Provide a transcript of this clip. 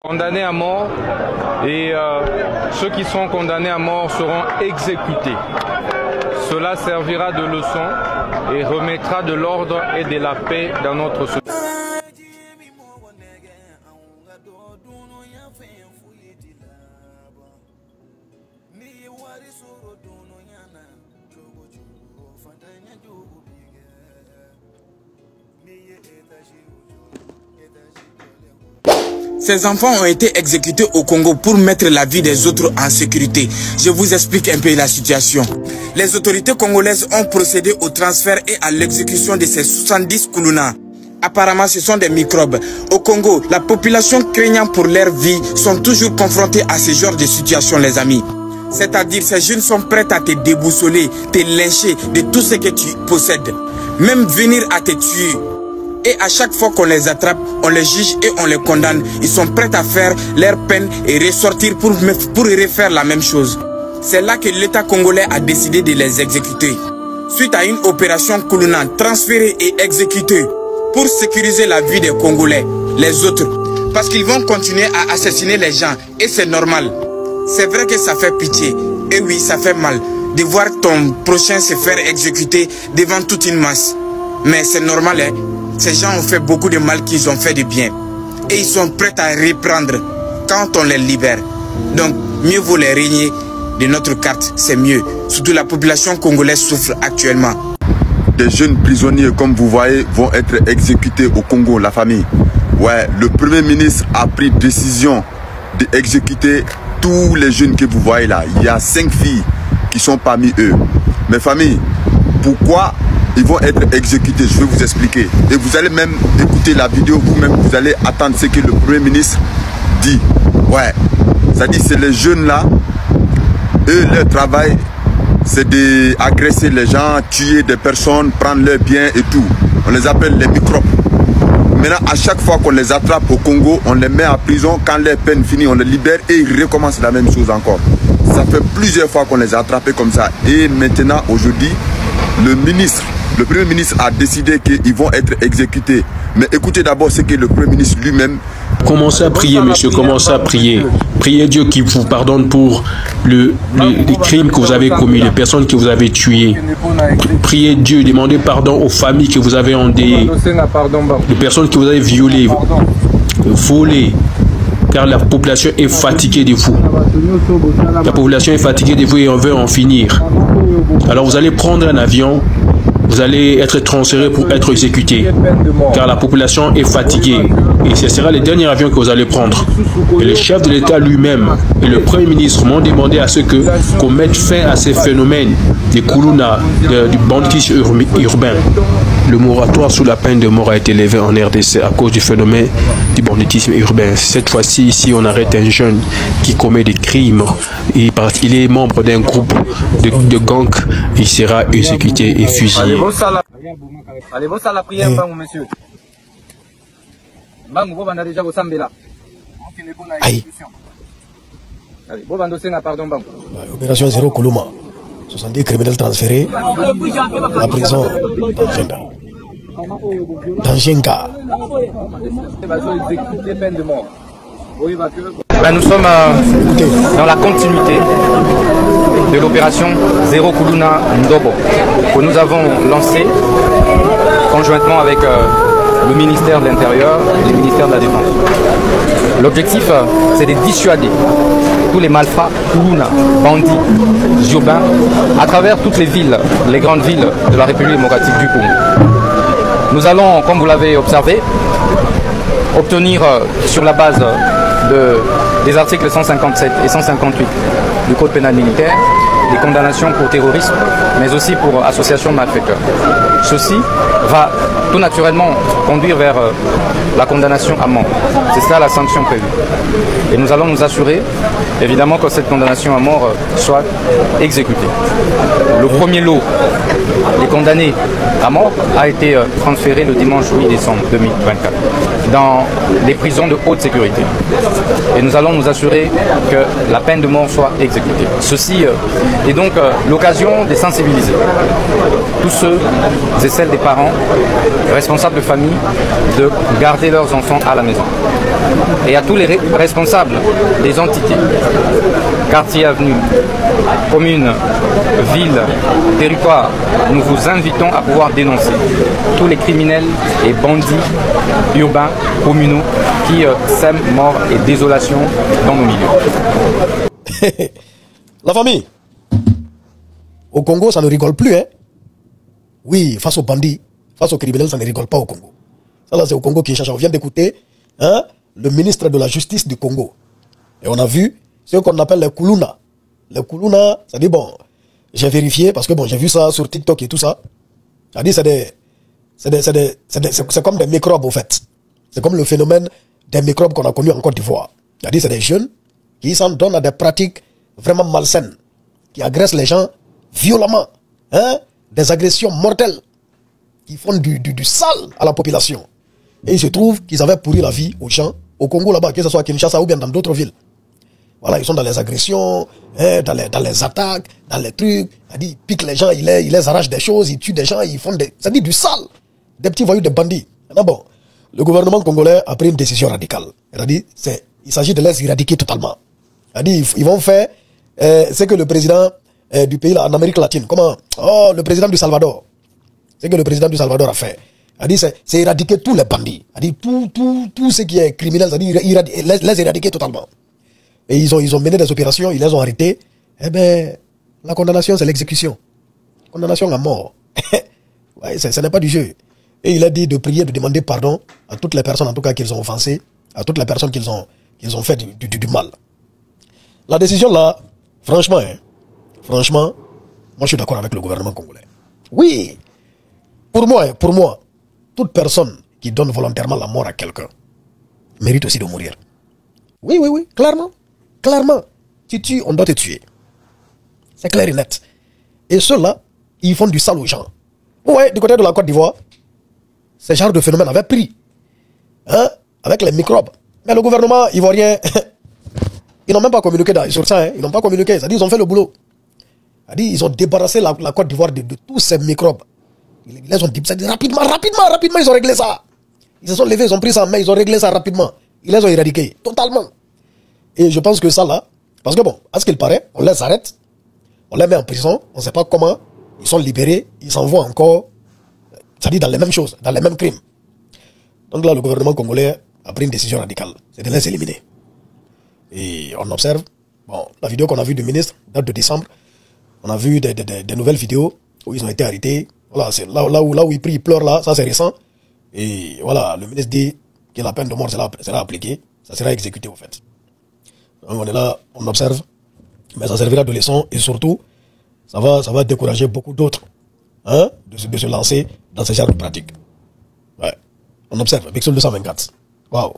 Condamnés à mort et ceux qui sont condamnés à mort seront exécutés. Cela servira de leçon et remettra de l'ordre et de la paix dans notre société. Ces enfants ont été exécutés au Congo pour mettre la vie des autres en sécurité. Je vous explique un peu la situation. Les autorités congolaises ont procédé au transfert et à l'exécution de ces 70 Kuluna. Apparemment, ce sont des microbes. Au Congo, la population craignant pour leur vie sont toujours confrontés à ce genre de situation, les amis. C'est-à-dire, ces jeunes sont prêts à te déboussoler, te lyncher de tout ce que tu possèdes. Même venir à te tuer. Et à chaque fois qu'on les attrape, on les juge et on les condamne. Ils sont prêts à faire leur peine et ressortir pour refaire la même chose. C'est là que l'État congolais a décidé de les exécuter. Suite à une opération Kuluna transférée et exécutée pour sécuriser la vie des Congolais, les autres. Parce qu'ils vont continuer à assassiner les gens et c'est normal. C'est vrai que ça fait pitié. Et oui, ça fait mal de voir ton prochain se faire exécuter devant toute une masse. Mais c'est normal, hein. Ces gens ont fait beaucoup de mal qu'ils ont fait de bien. Et ils sont prêts à reprendre quand on les libère. Donc, mieux vaut les régner de notre carte, c'est mieux. Surtout la population congolaise souffre actuellement. Des jeunes prisonniers, comme vous voyez, vont être exécutés au Congo, la famille. Ouais, le Premier ministre a pris décision d'exécuter tous les jeunes que vous voyez là. Il y a 5 filles qui sont parmi eux. Mes familles, pourquoi ils vont être exécutés? Je vais vous expliquer. Et vous allez même écouter la vidéo vous-même. Vous allez attendre ce que le Premier ministre dit. Ouais, ça dit c'est les jeunes là. Eux, leur travail, c'est d'agresser les gens, tuer des personnes, prendre leurs biens et tout. On les appelle les microbes. Maintenant, à chaque fois qu'on les attrape au Congo, on les met en prison. Quand leur peine finit, on les libère et ils recommencent la même chose encore. Ça fait plusieurs fois qu'on les a attrapés comme ça. Et maintenant, aujourd'hui, le Premier ministre a décidé qu'ils vont être exécutés. Mais écoutez d'abord ce que le Premier ministre lui-même... Commencez à prier, monsieur, commencez à prier. Priez Dieu qui vous pardonne pour les crimes que vous avez commis, les personnes que vous avez tuées. Priez Dieu, demandez pardon aux familles que vous avez endeuillées, les personnes que vous avez violées, volées. Car la population est fatiguée de vous. La population est fatiguée de vous et on veut en finir. Alors vous allez prendre un avion, vous allez être transféré pour être exécuté. Car la population est fatiguée. Et ce sera le dernier avion que vous allez prendre. Et le chef de l'État lui-même et le Premier ministre m'ont demandé à ce qu'on mette fin à ces phénomènes de Kuluna, du banditisme urbain. Le moratoire sous la peine de mort a été levé en RDC à cause du phénomène du banditisme urbain. Cette fois-ci, ici, on arrête un jeune qui commet des crimes. Il est membre d'un groupe de gang. Il sera exécuté et fusillé. Allez-vous à la prière, monsieur. Aïe. Opération Zéro Kuluma. 70 criminels transférés à la prison d'Angenga. Nous sommes dans la continuité de l'opération Zéro Kuluna Ndobo que nous avons lancée conjointement avec le ministère de l'Intérieur et le ministère de la Défense. L'objectif, c'est de dissuader tous les malfrats, Kuluna, bandits, urbains, à travers toutes les villes, les grandes villes de la République démocratique du Congo. Nous allons, comme vous l'avez observé, obtenir sur la base des articles 157 et 158 du Code pénal militaire des condamnations pour terrorisme, mais aussi pour association de malfaiteurs. Ceci va tout naturellement conduire vers la condamnation à mort. C'est ça la sanction prévue. Et nous allons nous assurer, évidemment, que cette condamnation à mort soit exécutée. Le premier lot des condamnés à mort a été transféré le dimanche 8 décembre 2024 dans les prisons de haute sécurité. Et nous allons nous assurer que la peine de mort soit exécutée. Ceci est donc l'occasion de sensibiliser tous ceux et celles des parents responsables de famille de garder leurs enfants à la maison. et à tous les responsables des entités, quartiers, avenues, communes, villes, territoires, nous vous invitons à pouvoir dénoncer tous les criminels et bandits urbains, communaux qui sèment mort et désolation dans nos milieux. La famille, au Congo, ça ne rigole plus, hein? Oui, face aux bandits, face aux criminels, ça ne rigole pas au Congo. Ça là, c'est au Congo qui cherche. On vient d'écouter le ministre de la Justice du Congo. Et on a vu ce qu'on appelle les Kuluna. Les Kuluna, ça dit bon, j'ai vérifié parce que bon, j'ai vu ça sur TikTok et tout ça. Ça dit c'est comme des microbes au fait. C'est comme le phénomène des microbes qu'on a connu en Côte d'Ivoire. Ça dit c'est des jeunes qui s'en donnent à des pratiques vraiment malsaines, qui agressent les gens violemment, des agressions mortelles, qui font du sale à la population. Et il se trouve qu'ils avaient pourri la vie aux gens, au Congo là-bas, que ce soit à Kinshasa ou bien dans d'autres villes. Voilà, ils sont dans les agressions, dans les attaques, dans les trucs. Ils piquent les gens, ils les arrachent des choses, ils tuent des gens, ils font ça dit du sale. Des petits voyous, des bandits. Maintenant, bon, le gouvernement congolais a pris une décision radicale. Il s'agit de les éradiquer totalement. Ils vont faire ce que le président du pays là, en Amérique latine, le président du Salvador. C'est que le président du Salvador a fait. C'est éradiquer tous les bandits. Tout ce qui est criminel, les éradiquer totalement. Et ils ont mené des opérations, ils les ont arrêtés. Eh bien, la condamnation, c'est l'exécution. Condamnation à mort. Ouais, ce n'est pas du jeu. Et il a dit de prier, de demander pardon à toutes les personnes, en tout cas, qu'ils ont offensées, à toutes les personnes qu'ils ont fait du mal. La décision là, franchement, moi je suis d'accord avec le gouvernement congolais. Oui, pour moi, toute personne qui donne volontairement la mort à quelqu'un mérite aussi de mourir. Oui, clairement. Tu tues, on doit te tuer. C'est clair et net. Et ceux-là, ils font du sale aux gens. Ouais, du côté de la Côte d'Ivoire, ce genre de phénomène avait pris. Avec les microbes. Mais le gouvernement ivoirien, ils n'ont même pas communiqué sur ça. Ils n'ont pas communiqué. C'est-à-dire, ils ont fait le boulot. C'est-à-dire, ils ont débarrassé la Côte d'Ivoire de tous ces microbes. Ils les ont dit, rapidement, ils ont réglé ça. Ils se sont levés, ils ont pris ça en main, ils ont réglé ça rapidement. Ils les ont éradiqués, totalement. Et je pense que ça là, parce que bon, à ce qu'il paraît, on les arrête, on les met en prison, on ne sait pas comment, ils sont libérés, ils s'envoient encore, c'est-à-dire dans les mêmes choses, dans les mêmes crimes. Donc là, le gouvernement congolais a pris une décision radicale, c'est de les éliminer. Et on observe, bon, la vidéo qu'on a vue du ministre date de décembre, on a vu des nouvelles vidéos où ils ont été arrêtés. Voilà, c'est là où il prie, il pleure là, ça c'est récent. Et voilà, le ministre dit que la peine de mort sera appliquée, ça sera exécuté au fait. Donc on est là, on observe, mais ça servira de leçon et surtout, ça va décourager beaucoup d'autres de se lancer dans ce genre de pratiques. Ouais, on observe, Pixel 224. Waouh.